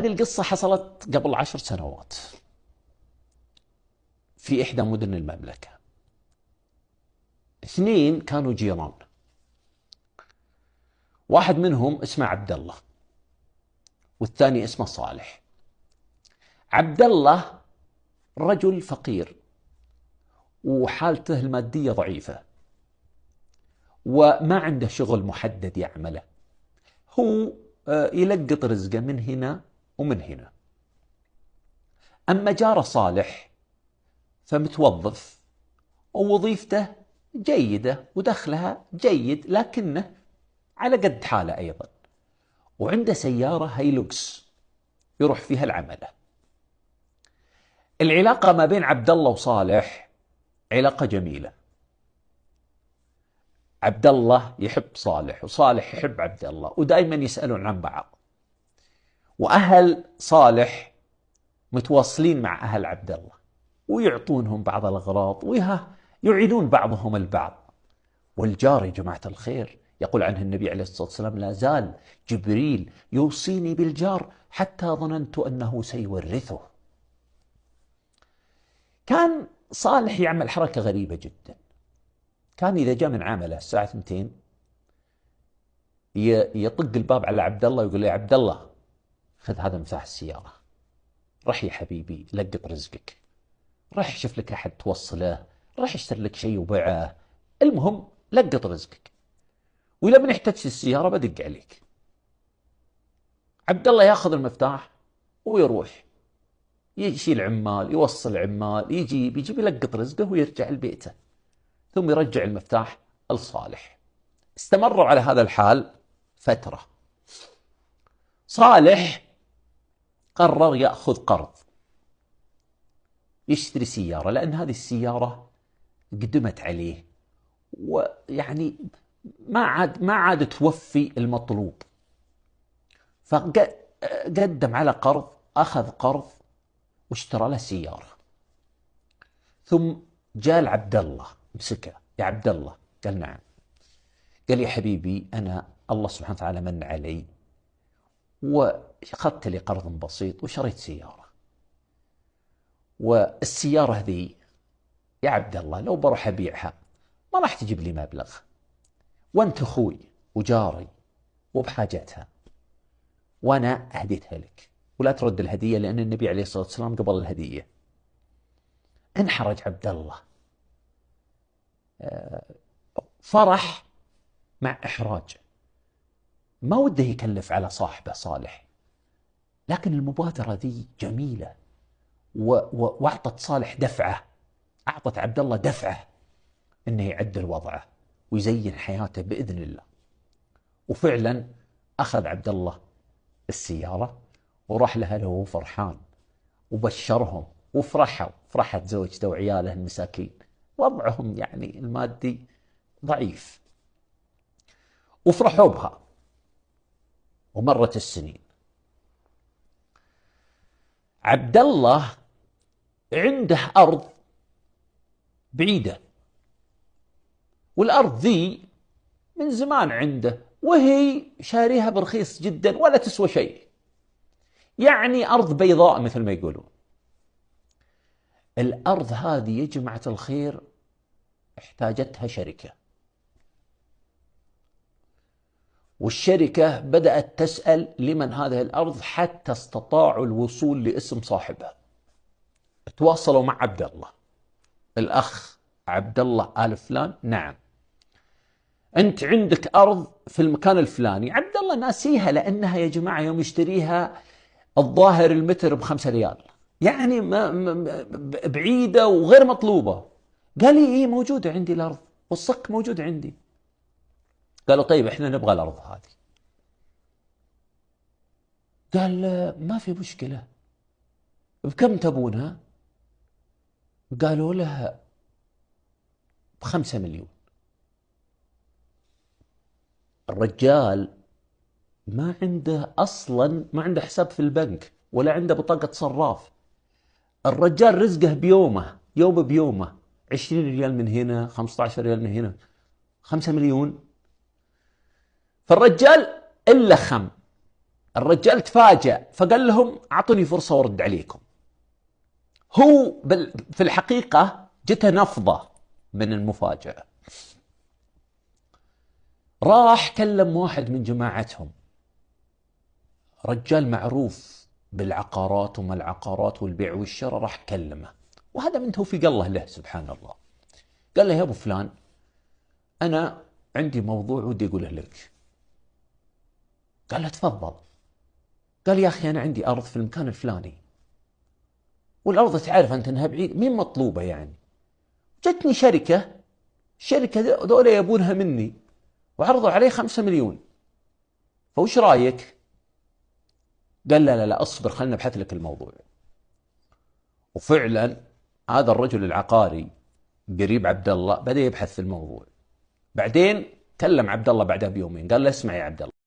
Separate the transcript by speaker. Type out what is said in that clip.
Speaker 1: هذه القصة حصلت قبل 10 سنوات في إحدى مدن المملكة. 2 كانوا جيران، واحد منهم اسمه عبد الله والثاني اسمه صالح. عبد الله رجل فقير وحالته المادية ضعيفة وما عنده شغل محدد يعمله، هو يلقط رزقه من هنا ومن هنا. أما جاره صالح فمتوظف ووظيفته جيدة ودخلها جيد لكنه على قد حاله أيضا، وعنده سيارة هايلوكس يروح فيها العمله. العلاقة ما بين عبد الله وصالح علاقة جميلة، عبد الله يحب صالح وصالح يحب عبد الله ودائما يسألون عن بعض، وأهل صالح متواصلين مع أهل عبد الله ويعطونهم بعض الأغراض ويعينون بعضهم البعض. والجار يا جماعة الخير يقول عنه النبي عليه الصلاة والسلام: لا زال جبريل يوصيني بالجار حتى ظننت أنه سيورثه. كان صالح يعمل حركة غريبة جدا، كان إذا جاء من عمله الساعة 2 يطق الباب على عبد الله ويقول له: يا عبد الله خذ هذا مفتاح السيارة، رح يا حبيبي لقط رزقك، رح شوف لك أحد توصله، رح اشتري لك شيء وبيعه، المهم لقط رزقك، وإذا من احتجت السيارة بدق عليك. عبد الله ياخذ المفتاح ويروح يشيل عمال، يوصل عمال، يجيب يلقط رزقه ويرجع لبيته، ثم يرجع المفتاح لصالح. استمروا على هذا الحال فترة. صالح قرر يأخذ قرض يشتري سيارة، لأن هذه السيارة قدمت عليه ويعني ما عاد توفي المطلوب، فقدم على قرض، أخذ قرض واشترى له سيارة. ثم جاء عبد الله مسكه: يا عبد الله. قال: نعم. قال: يا حبيبي أنا الله سبحانه وتعالى من علي وأخذت لي قرض بسيط وشريت سيارة، والسيارة ذي يا عبد الله لو بروح أبيعها ما راح تجيب لي مبلغ، وأنت أخوي وجاري وبحاجتها، وأنا أهديتها لك ولا ترد الهدية، لأن النبي عليه الصلاة والسلام قبل الهدية. انحرج عبد الله، فرح مع إحراج، ما وده يكلف على صاحبه صالح، لكن المبادرة ذي جميلة وأعطت صالح دفعة، أعطت عبد الله دفعة إنه يعدل وضعه ويزين حياته بإذن الله. وفعلا أخذ عبد الله السيارة وراح لها له فرحان وبشرهم وفرحوا، فرحت زوجته وعياله المساكين، وضعهم يعني المادي ضعيف، وفرحوا بها. ومرت السنين، عبد الله عنده أرض بعيدة، والأرض ذي من زمان عنده وهي شاريها برخيص جدا ولا تسوى شيء، يعني أرض بيضاء مثل ما يقولون. الأرض هذه يا جماعة الخير احتاجتها شركة، والشركة بدأت تسأل لمن هذه الأرض حتى استطاعوا الوصول لاسم صاحبها. تواصلوا مع عبد الله: الأخ عبد الله آل فلان، نعم أنت عندك أرض في المكان الفلاني. عبد الله ناسيها، لأنها يا جماعة يوم يشتريها الظاهر المتر ب5 ريال، يعني بعيدة وغير مطلوبة. قال لي: إيه موجودة عندي الأرض والصك موجود عندي. قالوا: طيب إحنا نبغى الأرض هذه. قال: ما في مشكلة، بكم تبونها؟ قالوا له: ب5 مليون. الرجال ما عنده أصلا، ما عنده حساب في البنك ولا عنده بطاقة صراف. الرجال رزقه بيومه، يوم بيومه، 20 ريال من هنا، 15 ريال من هنا، 5 مليون. فالرجال إلا خم الرجال تفاجأ فقال لهم أعطوني فرصة وارد عليكم. هو في الحقيقة جته نفضة من المفاجأة. راح كلم واحد من جماعتهم، رجال معروف بالعقارات وما العقارات والبيع والشراء، راح كلمه، وهذا من توفيق الله له سبحان الله. قال له يا أبو فلان أنا عندي موضوع ودي أقوله لك. قال له تفضل. قال يا أخي أنا عندي أرض في المكان الفلاني، والأرض تعرف أنت أنها بعيد، مين مطلوبة يعني؟ جتني الشركة ذولا يبونها مني وعرضوا عليه 5 مليون، فوش رأيك؟ قال لا أصبر خلنا نبحث لك الموضوع. وفعلا هذا الرجل العقاري قريب عبد الله بدأ يبحث في الموضوع. بعدين كلم عبد الله بعدها بيومين، قال له اسمع يا عبد الله،